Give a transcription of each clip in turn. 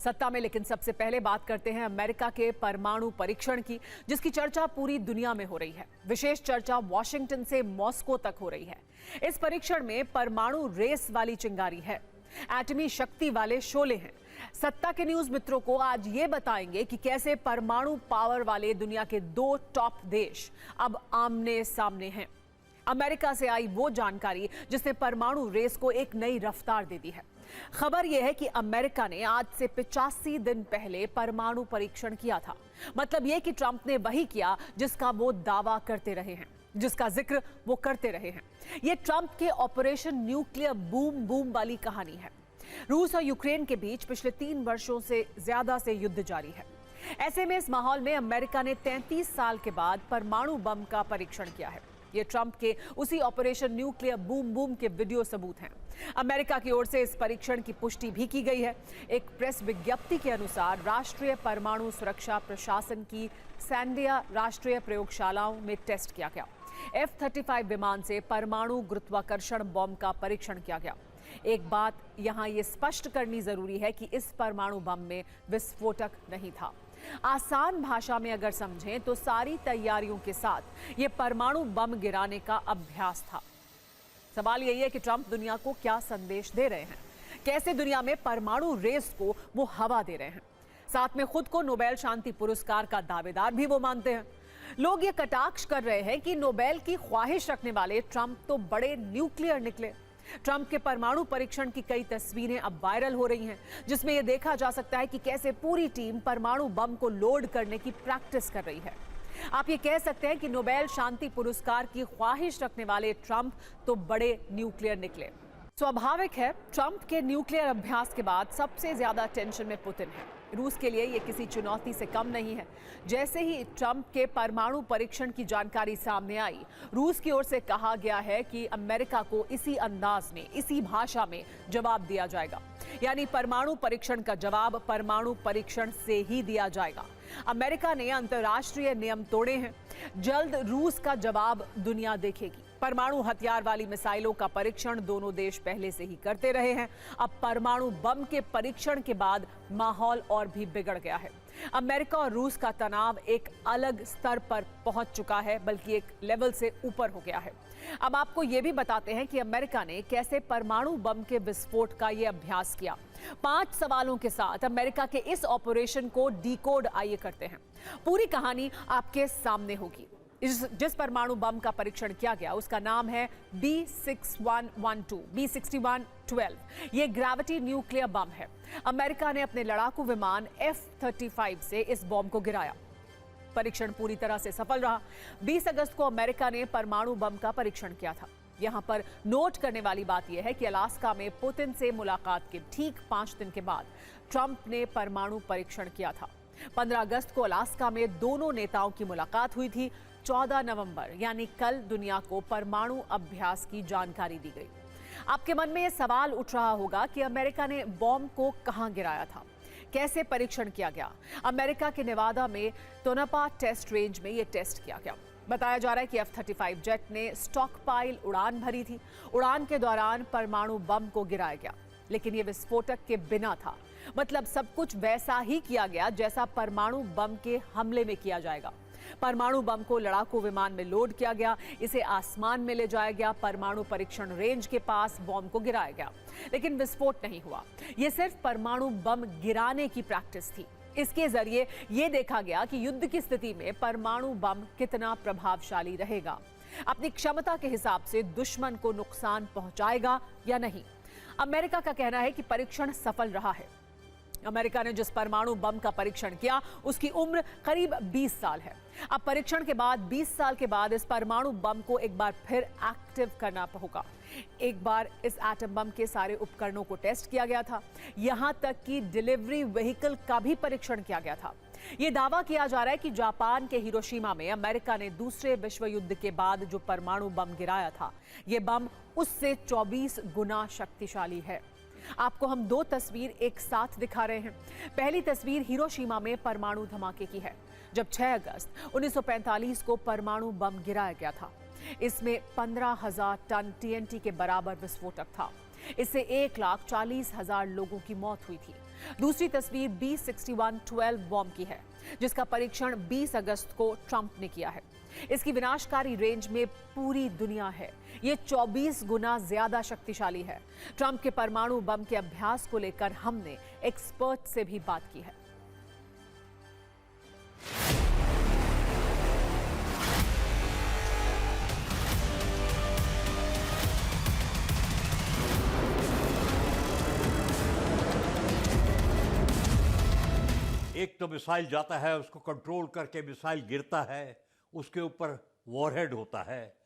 सत्ता में। लेकिन सबसे पहले बात करते हैं अमेरिका के परमाणु परीक्षण की, जिसकी चर्चा पूरी दुनिया में हो रही है। विशेष चर्चा वॉशिंगटन से मॉस्को तक हो रही है। इस परीक्षण में परमाणु रेस वाली चिंगारी है, एटमी शक्ति वाले शोले हैं। सत्ता के न्यूज मित्रों को आज ये बताएंगे कि कैसे परमाणु पावर वाले दुनिया के दो टॉप देश अब आमने सामने हैं। अमेरिका से आई वो जानकारी जिसने परमाणु रेस को एक नई रफ्तार दे दी है। खबर यह है कि अमेरिका ने आज से 85 दिन पहले परमाणु परीक्षण किया था। मतलब यह कि ट्रंप ने वही किया जिसका वो दावा करते रहे हैं, जिसका जिक्र वो करते रहे हैं। ये ट्रंप के ऑपरेशन न्यूक्लियर बूम बूम वाली कहानी है। रूस और यूक्रेन के बीच पिछले 3 वर्षों से ज्यादा से युद्ध जारी है। ऐसे में इस माहौल में अमेरिका ने 33 साल के बाद परमाणु बम का परीक्षण किया है। ये ट्रंप के उसी ऑपरेशन न्यूक्लियर बूम बूम के वीडियो सबूत हैं। अमेरिका की ओर से इस परीक्षण की पुष्टि भी की गई है। एक प्रेस विज्ञप्ति के अनुसार राष्ट्रीय परमाणु सुरक्षा प्रशासन की सैंडिया राष्ट्रीय प्रयोगशालाओं में टेस्ट किया गया। F-35 विमान से परमाणु गुरुत्वाकर्षण बम का परीक्षण किया गया। एक बात यहां ये स्पष्ट करनी जरूरी है कि इस परमाणु बम में विस्फोटक नहीं था। आसान भाषा में अगर समझें तो सारी तैयारियों के साथ ये परमाणु बम गिराने का अभ्यास था। सवाल यही है कि ट्रंप दुनिया को क्या संदेश दे रहे हैं, कैसे दुनिया में परमाणु रेस को वो हवा दे रहे हैं। साथ में खुद को नोबेल शांति पुरस्कार का दावेदार भी वो मानते हैं। लोग ये कटाक्ष कर रहे हैं कि नोबेल की ख्वाहिश रखने वाले ट्रंप तो बड़े न्यूक्लियर निकले। ट्रंप के परमाणु परीक्षण की कई तस्वीरें अब वायरल हो रही हैं, जिसमें यह देखा जा सकता है कि कैसे पूरी टीम परमाणु बम को लोड करने की प्रैक्टिस कर रही है। आप ये कह सकते हैं कि नोबेल शांति पुरस्कार की ख्वाहिश रखने वाले ट्रंप तो बड़े न्यूक्लियर निकले। स्वाभाविक है, ट्रंप के न्यूक्लियर अभ्यास के बाद सबसे ज्यादा टेंशन में पुतिन है। रूस के लिए ये किसी चुनौती से कम नहीं है। जैसे ही ट्रंप के परमाणु परीक्षण की जानकारी सामने आई, रूस की ओर से कहा गया है कि अमेरिका को इसी अंदाज में, इसी भाषा में जवाब दिया जाएगा। यानी परमाणु परीक्षण का जवाब परमाणु परीक्षण से ही दिया जाएगा। अमेरिका ने अंतर्राष्ट्रीय नियम तोड़े हैं। जल्द रूस का जवाब दुनिया देखेगी। परमाणु हथियार वाली मिसाइलों का परीक्षण दोनों देश पहले से ही करते रहे हैं। अब परमाणु बम के परीक्षण के बाद माहौल और भी बिगड़ गया है। अमेरिका और रूस का तनाव एक अलग स्तर पर पहुंच चुका है, बल्कि एक लेवल से ऊपर हो गया है। अब आपको यह भी बताते हैं कि अमेरिका ने कैसे परमाणु बम के विस्फोट का यह अभ्यास किया। 5 सवालों के साथ अमेरिका के इस ऑपरेशन को डिकोड आइए करते हैं। पूरी कहानी आपके सामने होगी। जिस परमाणु बम का परीक्षण किया गया उसका नाम है B6112, B6112। ये ग्रेविटी न्यूक्लियर बम है। अमेरिका ने अपने लड़ाकू विमान F-35 से इस बम को गिराया। परीक्षण पूरी तरह से सफल रहा। 20 अगस्त को अमेरिका ने परमाणु बम का परीक्षण किया था। यहां पर नोट करने वाली बात यह है कि अलास्का में पुतिन से मुलाकात के ठीक 5 दिन के बाद ट्रंप ने परमाणु परीक्षण किया था। 15 अगस्त को अलास्का में दोनों नेताओं की मुलाकात हुई थी। 14 नवंबर यानी कल दुनिया को परमाणु अभ्यास की जानकारी दी गई। आपके मन में यह सवाल उठ रहा होगा कि अमेरिका ने बॉम्ब को कहां गिराया था, कैसे परीक्षण किया गया। अमेरिका के नेवादा में तोनापा टेस्ट रेंज में यह टेस्ट किया गया। बताया जा रहा है कि F-35 जेट ने स्टॉकपाइल उड़ान भरी थी। उड़ान के दौरान परमाणु बम को गिराया गया, लेकिन यह विस्फोटक के बिना था। मतलब सब कुछ वैसा ही किया गया जैसा परमाणु बम के हमले में किया जाएगा। परमाणु बम को लड़ाकू विमान में लोड किया गया, इसे आसमान में ले जाया गया, परमाणु परीक्षण रेंज के पास बम को गिराया गया, लेकिन विस्फोट नहीं हुआ। यह सिर्फ परमाणु बम गिराने की प्रैक्टिस थी। इसके जरिए यह देखा गया कि युद्ध की स्थिति में परमाणु बम कितना प्रभावशाली रहेगा, अपनी क्षमता के हिसाब से दुश्मन को नुकसान पहुंचाएगा या नहीं। अमेरिका का कहना है कि परीक्षण सफल रहा है। अमेरिका ने जिस परमाणु बम का परीक्षण किया उसकी उम्र करीब 20 साल है। अब परीक्षण के बाद 20 साल के बाद इस परमाणु बम को एक बार फिर एक्टिव करना होगा। एक बार इस एटम बम के सारे उपकरणों को टेस्ट किया गया था। यहां तक कि डिलीवरी व्हीकल का भी परीक्षण किया गया था। यह दावा किया जा रहा है कि जापान के हिरोशिमा में अमेरिका ने दूसरे विश्व युद्ध के बाद जो परमाणु बम गिराया था, यह बम उससे 24 गुना शक्तिशाली है। आपको हम 2 तस्वीर एक साथ दिखा रहे हैं। पहली तस्वीर हिरोशिमा में परमाणु धमाके की है, जब 6 अगस्त 1945 को परमाणु बम गिराया गया था। इसमें 15,000 टन TNT के बराबर विस्फोटक था। इससे 1,40,000 लोगों की मौत हुई थी। दूसरी तस्वीर B-61-12 बॉम्ब की है, जिसका परीक्षण 20 अगस्त को ट्रंप ने किया है। इसकी विनाशकारी रेंज में पूरी दुनिया है। ये 24 गुना ज्यादा शक्तिशाली है। ट्रंप के परमाणु बम के अभ्यास को लेकर हमने एक्सपर्ट से भी बात की है। एक तो मिसाइल जाता है, उसको कंट्रोल करके मिसाइल गिरता है, उसके ऊपर वॉरहेड होता है।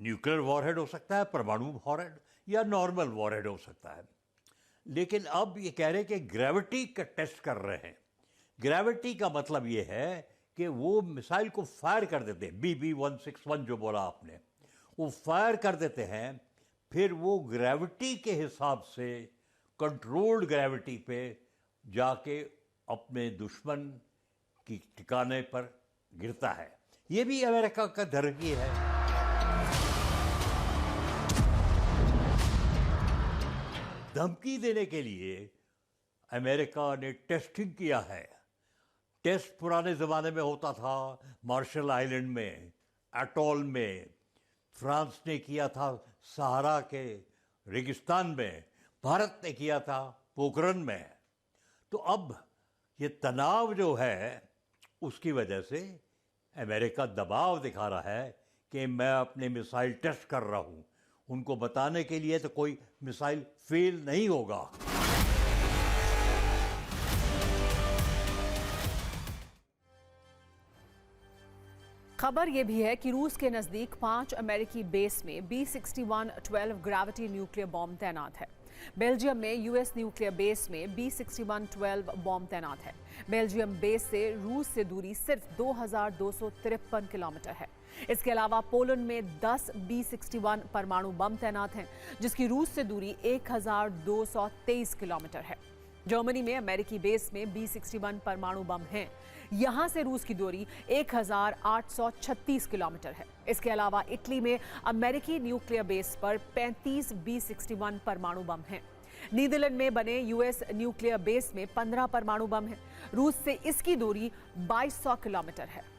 न्यूक्लियर वॉरहेड हो सकता है, परमाणु वॉरहेड या नॉर्मल वॉरहेड हो सकता है। लेकिन अब ये कह रहे हैं कि ग्रेविटी का टेस्ट कर रहे हैं। ग्रेविटी का मतलब ये है कि वो मिसाइल को फायर कर देते हैं। BB-161 जो बोला आपने, वो फायर कर देते हैं, फिर वो ग्रेविटी के हिसाब से कंट्रोल्ड ग्रेविटी पे जाके अपने दुश्मन की ठिकाने पर गिरता है। ये भी अमेरिका का धमकी है। धमकी देने के लिए अमेरिका ने टेस्टिंग किया है। टेस्ट पुराने ज़माने में होता था, मार्शल आइलैंड में, एटॉल में। फ्रांस ने किया था सहारा के रेगिस्तान में। भारत ने किया था पोखरण में। तो अब ये तनाव जो है, उसकी वजह से अमेरिका दबाव दिखा रहा है कि मैं अपने मिसाइल टेस्ट कर रहा हूं। उनको बताने के लिए तो कोई मिसाइल फेल नहीं होगा। खबर यह भी है कि रूस के नजदीक 5 अमेरिकी बेस में B-61-12 ग्रेविटी न्यूक्लियर बॉम्ब तैनात है। बेल्जियम में यूएस न्यूक्लियर बेस में B-61-12 बॉम्ब तैनात है। बेल्जियम बेस से रूस से दूरी सिर्फ 2253 किलोमीटर है। इसके अलावा पोलैंड में 10 B-61 परमाणु बम तैनात हैं, जिसकी रूस से दूरी 1223 किलोमीटर है। जर्मनी में अमेरिकी बेस में B-61 परमाणु बम हैं। यहां से रूस की दूरी 1836 किलोमीटर है। इसके अलावा इटली में अमेरिकी न्यूक्लियर बेस पर 35 B-61 परमाणु बम हैं। नीदरलैंड में बने यूएस न्यूक्लियर बेस में 15 परमाणु बम हैं। रूस से इसकी दूरी 2200 किलोमीटर है।